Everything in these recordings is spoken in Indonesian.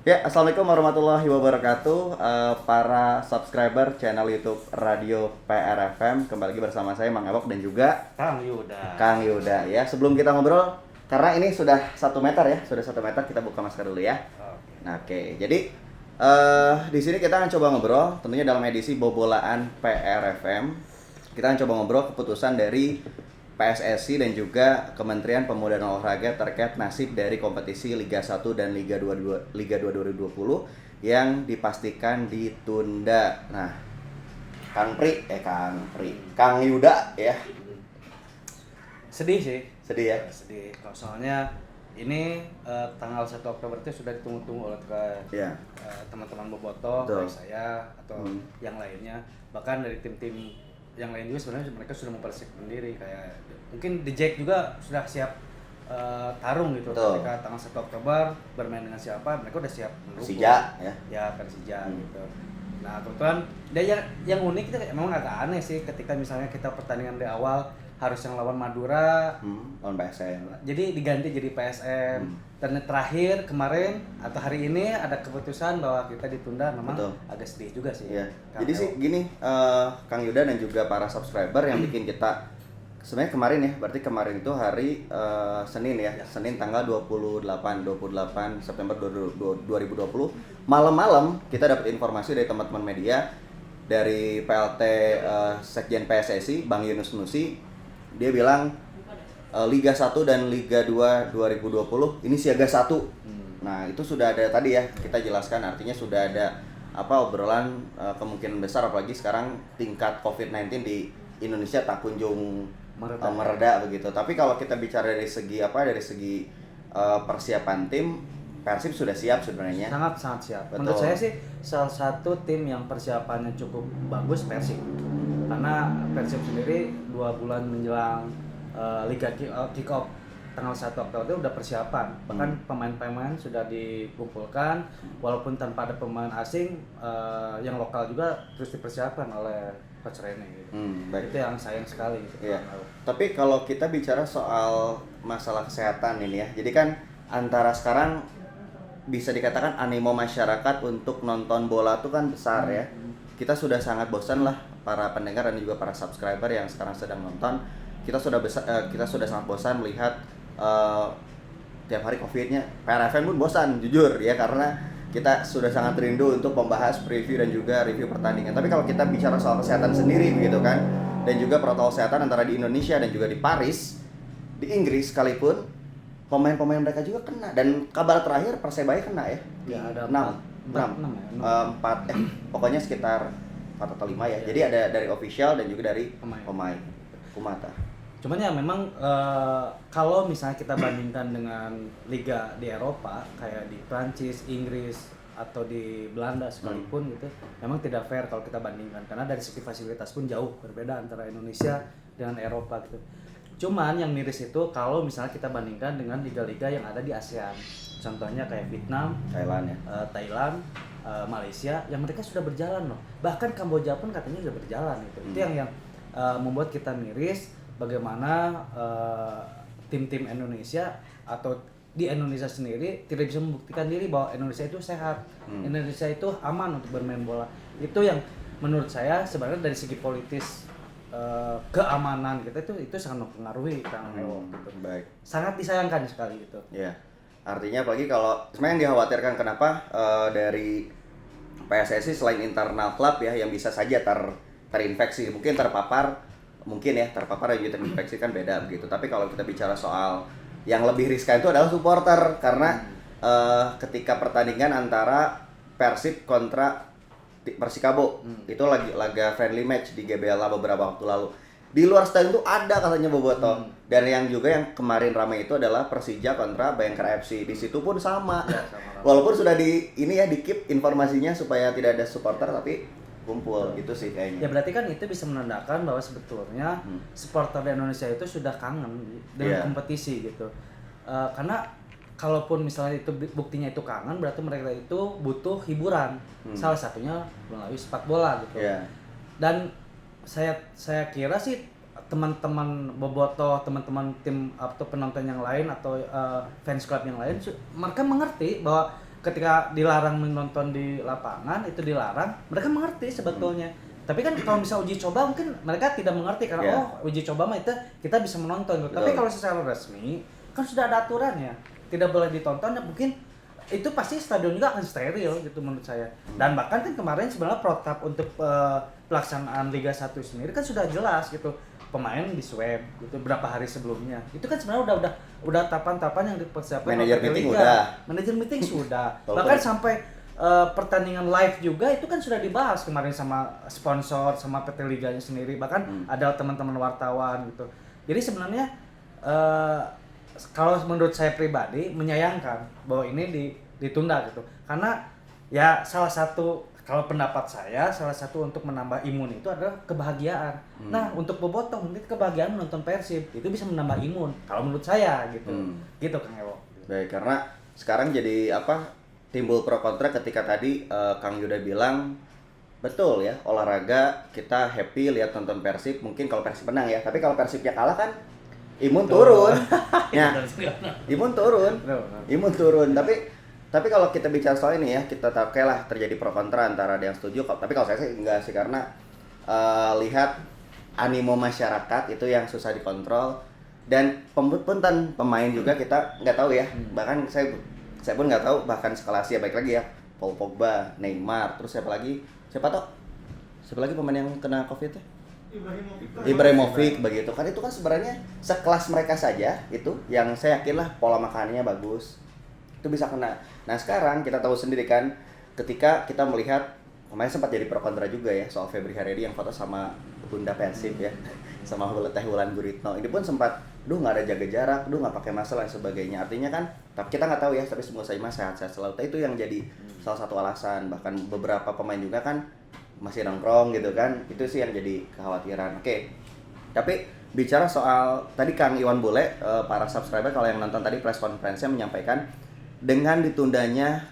Ya, assalamualaikum warahmatullahi wabarakatuh. Para subscriber channel YouTube Radio PRFM, kembali lagi bersama saya Mang Abok dan juga Kang Yuda. Ya, sebelum kita ngobrol, karena ini sudah 1 meter ya, sudah 1 meter, kita buka masker dulu ya. Nah, oke. Jadi di sini kita akan coba ngobrol, tentunya dalam edisi Bobolaan PRFM. Kita akan coba ngobrol keputusan dari PSSI dan juga Kementerian Pemuda dan Olahraga terkait nasib dari kompetisi Liga 1 dan Liga 2 2020 yang dipastikan ditunda. Nah, Kang Yuda ya. Sedih sih. Sedih ya? Sedih. Kalau soalnya ini tanggal 1 Oktober itu sudah ditunggu-tunggu oleh teman-teman Bobotoh, baik saya atau yang lainnya. Bahkan dari tim-tim yang lain juga sebenarnya mereka sudah mempersiapkan diri, kayak mungkin The Jack juga sudah siap tarung gitu. Betul. Ketika tanggal 1 Oktober bermain dengan siapa, mereka udah siap mendukung. Persija ya. Ya, Persija gitu. Nah, kebetulan dia yang unik itu memang agak aneh sih, ketika misalnya kita pertandingan di awal harus yang lawan Madura, lawan PSM. jadi diganti jadi PSM. Dan terakhir kemarin atau hari ini ada keputusan bahwa kita ditunda, memang agak sedih juga sih. Iya. Jadi sih gini, Kang Yuda dan juga para subscriber yang bikin kita sebenarnya kemarin ya, berarti kemarin itu hari Senin ya. Senin tanggal 28 September 2020. Malam-malam kita dapat informasi dari teman-teman media dari PLT Sekjen PSSI Bang Yunus Nusi. Dia bilang Liga 1 dan Liga 2 2020 ini siaga 1. Nah, itu sudah ada tadi ya, kita jelaskan, artinya sudah ada obrolan kemungkinan besar, apalagi sekarang tingkat COVID-19 di Indonesia tak kunjung mereda begitu. Tapi kalau kita bicara dari segi persiapan tim, Persib sudah siap sebenarnya. Sangat siap. Betul. Menurut saya sih salah satu tim yang persiapannya cukup bagus Persib. Karena Persib sendiri 2 bulan menjelang Liga kick off tanggal 1 Oktober udah persiapan. Bahkan pemain-pemain sudah dikumpulkan, walaupun tanpa ada pemain asing, yang lokal juga terus dipersiapkan oleh Coach Rene gitu. Baik. Itu yang sayang sekali gitu. Iya. Tapi kalau kita bicara soal masalah kesehatan ini ya, jadi kan antara sekarang bisa dikatakan animo masyarakat untuk nonton bola tuh kan besar ya. Kita sudah sangat bosan lah, para pendengar dan juga para subscriber yang sekarang sedang nonton. Kita sudah sangat bosan melihat tiap hari COVID-nya. PRFM pun bosan jujur ya, karena kita sudah sangat rindu untuk membahas preview dan juga review pertandingan. Tapi kalau kita bicara soal kesehatan sendiri begitu kan, dan juga protokol kesehatan antara di Indonesia dan juga di Paris, di Inggris sekalipun, pemain-pemain mereka juga kena. Dan kabar terakhir Persebaya kena ya. Ya, ada 4 pokoknya sekitar 4 atau 5 ya. Jadi ada dari official dan juga dari pemain. Kumata. Cuman ya memang kalau misalnya kita bandingkan dengan liga di Eropa kayak di Prancis, Inggris atau di Belanda sekalipun gitu, memang tidak fair kalau kita bandingkan, karena dari segi fasilitas pun jauh berbeda antara Indonesia dengan Eropa gitu. Cuman yang miris itu kalau misalnya kita bandingkan dengan liga-liga yang ada di ASEAN. Contohnya kayak Vietnam, Thailand, Malaysia, yang mereka sudah berjalan loh. Bahkan Kamboja pun katanya sudah berjalan gitu. Itu yang membuat kita miris, bagaimana tim-tim Indonesia atau di Indonesia sendiri tidak bisa membuktikan diri bahwa Indonesia itu sehat, Indonesia itu aman untuk bermain bola. Itu yang menurut saya sebenarnya dari segi politis keamanan kita itu sangat mempengaruhi Kang Ewo gitu. Baik. Sangat disayangkan sekali gitu. Ya. Artinya apalagi kalau sebenarnya yang dikhawatirkan kenapa dari PSSI selain internal klub ya yang bisa saja terinfeksi, mungkin terpapar dan juga terinfeksi kan beda begitu. Tapi kalau kita bicara soal yang lebih riskan itu adalah supporter, karena ketika pertandingan antara Persib kontra Persikabo itu lagi laga friendly match di GBLA beberapa waktu lalu. Di luar stadion itu ada katanya bobotoh. Dan yang juga yang kemarin ramai itu adalah Persija kontra Bayangkara FC. Di situ pun sama. Ya, sama. Walaupun sudah di keep informasinya supaya tidak ada supporter tapi kumpul gitu sih kayaknya. Ya berarti kan itu bisa menandakan bahwa sebetulnya supporter di Indonesia itu sudah kangen dengan kompetisi gitu. Karena kalaupun misalnya itu buktinya itu kangen, berarti mereka itu butuh hiburan. Salah satunya melalui sepak bola gitu. Dan saya kira sih teman-teman bobotoh, teman-teman tim atau penonton yang lain atau fans club yang lain, mereka mengerti bahwa ketika dilarang menonton di lapangan itu dilarang, mereka mengerti sebetulnya. Tapi kan kalau bisa uji coba mungkin mereka tidak mengerti karena uji coba mah itu kita bisa menonton. Tapi kalau secara resmi kan sudah ada aturannya, tidak boleh ditonton. Mungkin itu pasti stadion juga akan steril gitu menurut saya. Dan bahkan kan kemarin sebenarnya protap untuk pelaksanaan Liga 1 sendiri kan sudah jelas gitu. Pemain di swab gitu berapa hari sebelumnya. Itu kan sebenarnya udah tahapan-tahapan yang dipersiapkan manajer oleh meeting Liga. udah. Manajer meeting sudah. Bahkan sampai pertandingan live juga itu kan sudah dibahas kemarin sama sponsor sama PT Liganya sendiri. Bahkan ada teman-teman wartawan gitu. Jadi sebenarnya kalau menurut saya pribadi menyayangkan bahwa ini ditunda gitu. Karena ya salah satu kalau pendapat saya salah satu untuk menambah imun itu adalah kebahagiaan. Nah, untuk bobotoh mungkin kebahagiaan menonton Persib itu bisa menambah imun kalau menurut saya gitu. Gitu Kang Ewo. Baik, karena sekarang jadi timbul pro kontra ketika tadi Kang Yuda bilang betul ya, olahraga kita happy lihat nonton Persib, mungkin kalau Persib menang ya, tapi kalau Persibnya kalah kan imun turun. Nah, imun turun. Tapi kalau kita bicara soal ini ya, kita oke lah terjadi pro kontra antara ada yang setuju, tapi kalau saya sih enggak sih, karena lihat animo masyarakat itu yang susah dikontrol, dan punten pemain juga kita nggak tahu ya, bahkan saya pun nggak tahu, bahkan sekelas ya, baik lagi ya Paul Pogba, Neymar, terus siapa lagi pemain yang kena COVID ya? Ibrahimovic begitu kan, itu kan sebenarnya sekelas mereka saja itu yang saya yakin lah pola makannya bagus itu bisa kena. Nah sekarang kita tahu sendiri kan, ketika kita melihat kemarin sempat jadi pro kontra juga ya soal Febri Haryadi yang foto sama Bunda Persib ya, sama Teh Wulan Guritno, ini pun sempat nggak ada jaga jarak, nggak pakai masker dan sebagainya. Artinya kan, tapi kita nggak tahu ya, tapi semoga saya sehat-sehat selalu. Itu yang jadi salah satu alasan. Bahkan beberapa pemain juga kan masih nongkrong gitu kan, itu sih yang jadi kekhawatiran. Oke, tapi bicara soal tadi Kang Iwan Bule, para subscriber kalau yang nonton tadi press conference-nya menyampaikan dengan ditundanya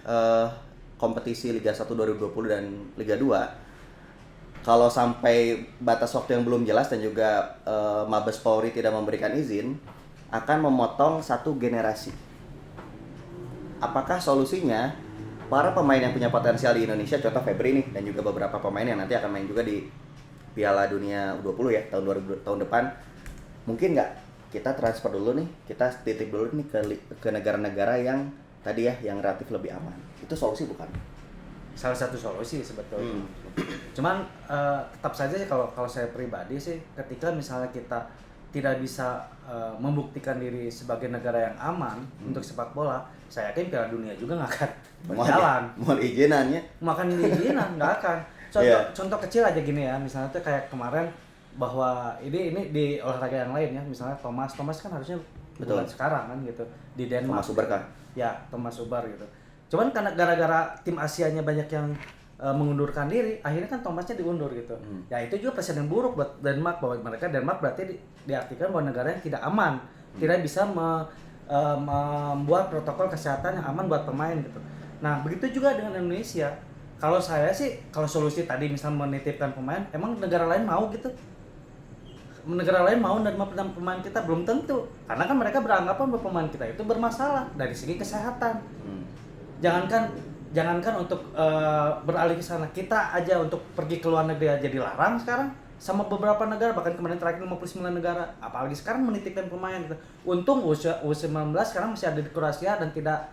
kompetisi Liga 1 2020 dan Liga 2, kalau sampai batas waktu yang belum jelas dan juga Mabes Polri tidak memberikan izin, akan memotong satu generasi. Apakah solusinya para pemain yang punya potensial di Indonesia, contoh Febri nih, dan juga beberapa pemain yang nanti akan main juga di Piala Dunia U20 ya tahun depan, mungkin nggak kita transfer dulu nih, kita titip dulu nih ke negara-negara yang tadi ya yang relatif lebih aman? Itu solusi bukan? Salah satu solusi sebetulnya. Cuman tetap saja kalau saya pribadi sih, ketika misalnya kita tidak bisa membuktikan diri sebagai negara yang aman untuk sepak bola, saya yakin Piala Dunia juga nggak akan berjalan. Mohon izinannya. Makan izinan nggak akan. Contoh kecil aja gini ya, misalnya tuh kayak kemarin bahwa ini di olahraga yang lain ya, misalnya Thomas kan harusnya bukan sekarang kan gitu di Denmark. Thomas Uber kan? Ya, Thomas Uber gitu. Cuman karena gara-gara tim Asianya banyak yang mengundurkan diri, akhirnya kan Thomasnya diundur gitu. Ya itu juga presiden buruk buat Denmark, bahwa Denmark berarti diartikan bahwa negara yang tidak aman, tidak bisa membuat protokol kesehatan yang aman buat pemain gitu. Nah begitu juga dengan Indonesia. Kalau saya sih, kalau solusi tadi misalnya menitipkan pemain, emang negara lain mau gitu? Negara lain mau menerima pemain kita? Belum tentu, karena kan mereka beranggapan bahwa pemain kita itu bermasalah dari segi kesehatan. Jangankan untuk beralih ke sana, kita aja untuk pergi ke luar negeri aja dilarang sekarang sama beberapa negara, bahkan kemarin terakhir 59 negara, apalagi sekarang menitipkan pemain gitu. Untung U19 sekarang masih ada di Kroasia dan tidak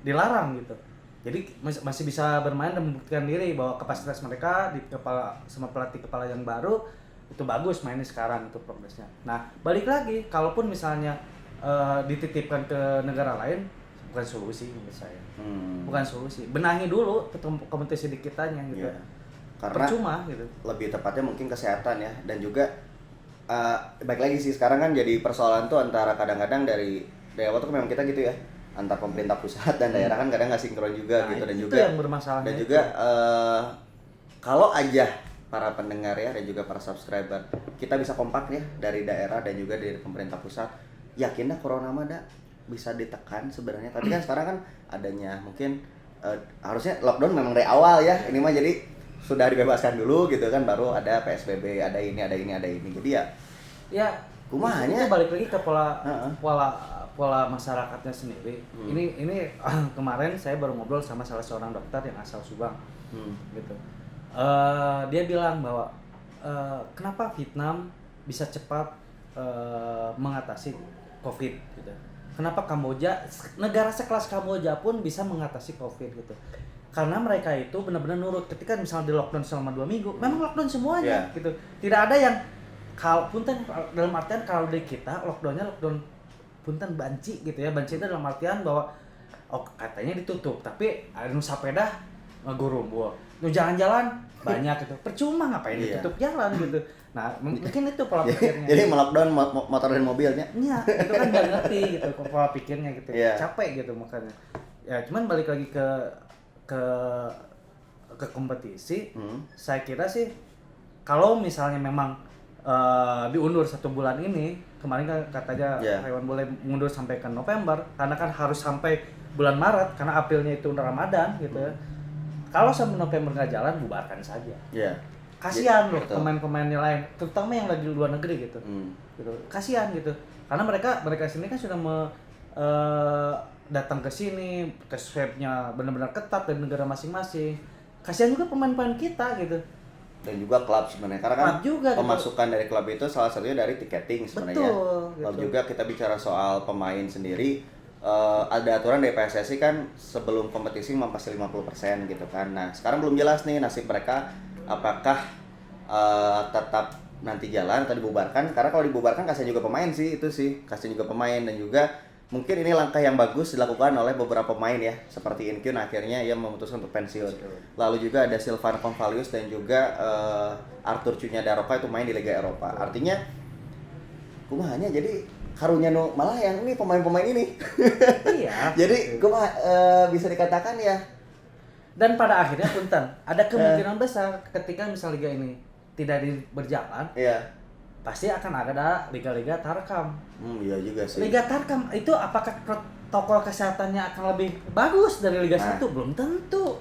dilarang gitu. Jadi masih bisa bermain dan membuktikan diri bahwa kapasitas mereka di kepala sama pelatih kepala yang baru itu bagus mainnya sekarang itu progresnya. Nah, balik lagi, kalaupun misalnya dititipkan ke negara lain, bukan solusi menurut saya. Bukan solusi. Benahi dulu kompetisi di kitanya gitu. Yeah. Karena percuma gitu. Lebih tepatnya mungkin kesehatan ya, dan juga baik lagi sih sekarang kan jadi persoalan tuh antara kadang-kadang dari awal tuh memang kita gitu ya, antar pemerintah pusat dan daerah kan kadang nggak sinkron juga gitu, dan juga yang bermasalah. Dan juga kalau aja para pendengar ya dan juga para subscriber kita bisa kompak ya dari daerah dan juga dari pemerintah pusat, yakin dah corona mah bisa ditekan sebenarnya. Tapi kan sekarang kan adanya mungkin harusnya lockdown memang dari awal ya, ini mah jadi sudah dibebaskan dulu gitu kan, baru ada PSBB, ada ini. Jadi ya kumahanya itu balik lagi ke pola masyarakatnya sendiri. Ini kemarin saya baru ngobrol sama salah seorang dokter yang asal Subang, gitu. Dia bilang bahwa kenapa Vietnam bisa cepat mengatasi COVID, gitu. Kenapa Kamboja, negara sekelas Kamboja pun bisa mengatasi COVID, gitu. Karena mereka itu benar-benar nurut. Ketika misalnya di lockdown selama 2 minggu, memang lockdown semuanya, gitu. Tidak ada yang punten dalam artian kalau di kita lockdownnya lockdown punten banci gitu ya. Banci itu dalam artian bahwa katanya ditutup, tapi ada nu sapeda ngagurumbul, nu jalan-jalan banyak gitu. Percuma ngapain ditutup jalan gitu. Nah, mungkin itu pola pikirnya. Jadi melockdown motor dan mobilnya. Iya, itu kan nggak ngerti gitu pola pikirnya gitu. Capek gitu makanya. Ya, cuman balik lagi ke kompetisi, saya kira sih kalau misalnya memang diundur 1 bulan ini, kemarin kan katanya hewan boleh mundur sampai ke November, karena kan harus sampai bulan Maret, karena Aprilnya itu Ramadan gitu ya. Kalau sampai November nggak jalan, bubarkan saja. Kasihan loh pemain-pemainnya lain, terutama yang lagi di luar negeri gitu. Gitu. Kasihan gitu, karena mereka sini kan sudah datang ke sini, tes swabnya benar-benar ketat dari negara masing-masing. Kasihan juga pemain-pemain kita gitu. Dan juga klub sebenarnya, karena kan juga, pemasukan dari klub itu salah satunya dari tiketing sebenarnya. Lalu gitu. Juga kita bicara soal pemain sendiri, ada aturan dari PSSI kan sebelum kompetisi pasti 50% gitu kan. Nah sekarang belum jelas nih nasib mereka, apakah tetap nanti jalan atau dibubarkan. Karena kalau dibubarkan kasihan juga pemain sih, itu sih kasihan juga pemain. Dan juga mungkin ini langkah yang bagus dilakukan oleh beberapa pemain ya, seperti Inkyun akhirnya ia memutuskan untuk pensiun. Lalu juga ada Silvan Convalius dan juga Arthur Cunha Daroka itu main di Liga Eropa. Artinya kumahanya jadi karunya malah yang ini pemain-pemain ini. Iya. Jadi bisa dikatakan ya. Dan pada akhirnya punten ada kemungkinan besar ketika misal liga ini tidak berjalan. Pasti akan ada liga-liga tarkam. Iya juga sih. Liga tarkam itu apakah protokol kesehatannya akan lebih bagus dari Liga 1? Belum tentu.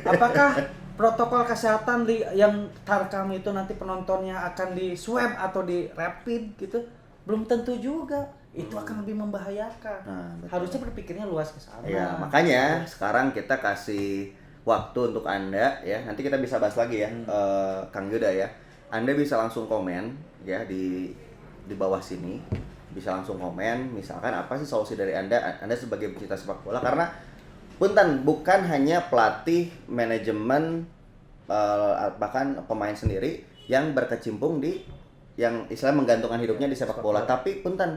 Apakah protokol kesehatan yang tarkam itu nanti penontonnya akan di swab atau di rapid gitu? Belum tentu juga. Itu akan lebih membahayakan. Harusnya berpikirnya luas ke sana. Ya, makanya sekarang kita kasih waktu untuk Anda ya. Nanti kita bisa bahas lagi ya, Kang Yuda ya. Anda bisa langsung komen ya di bawah sini, bisa langsung komen misalkan apa sih solusi dari Anda sebagai pecinta sepak bola, karena punten bukan hanya pelatih, manajemen, bahkan pemain sendiri yang berkecimpung di yang istilah menggantungkan hidupnya di sepak bola, tapi punten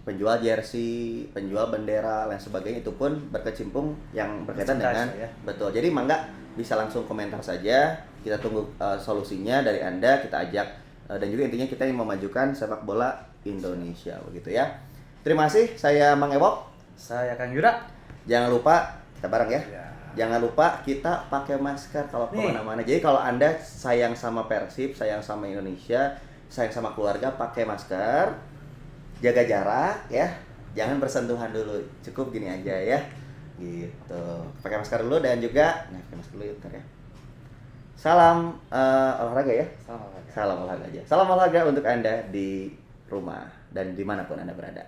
penjual jersey, penjual bendera, lain sebagainya itu pun berkecimpung yang berkaitan dengan betul. Jadi mangga bisa langsung komentar saja. Kita tunggu solusinya dari Anda, kita ajak dan juga intinya kita ingin memajukan sepak bola Indonesia begitu ya. Terima kasih, saya Mang Ewok, saya Kang Yuda. Jangan lupa kita bareng ya. Jangan lupa kita pakai masker kalau kemana-mana. Jadi kalau Anda sayang sama Persib, sayang sama Indonesia, sayang sama keluarga, pakai masker, jaga jarak ya. Jangan bersentuhan dulu, cukup gini aja ya. Gitu. Pakai masker dulu dan juga pakai masker dulu ya. Salam olahraga ya. Salam olahraga aja. Salam olahraga untuk Anda di rumah dan dimanapun Anda berada.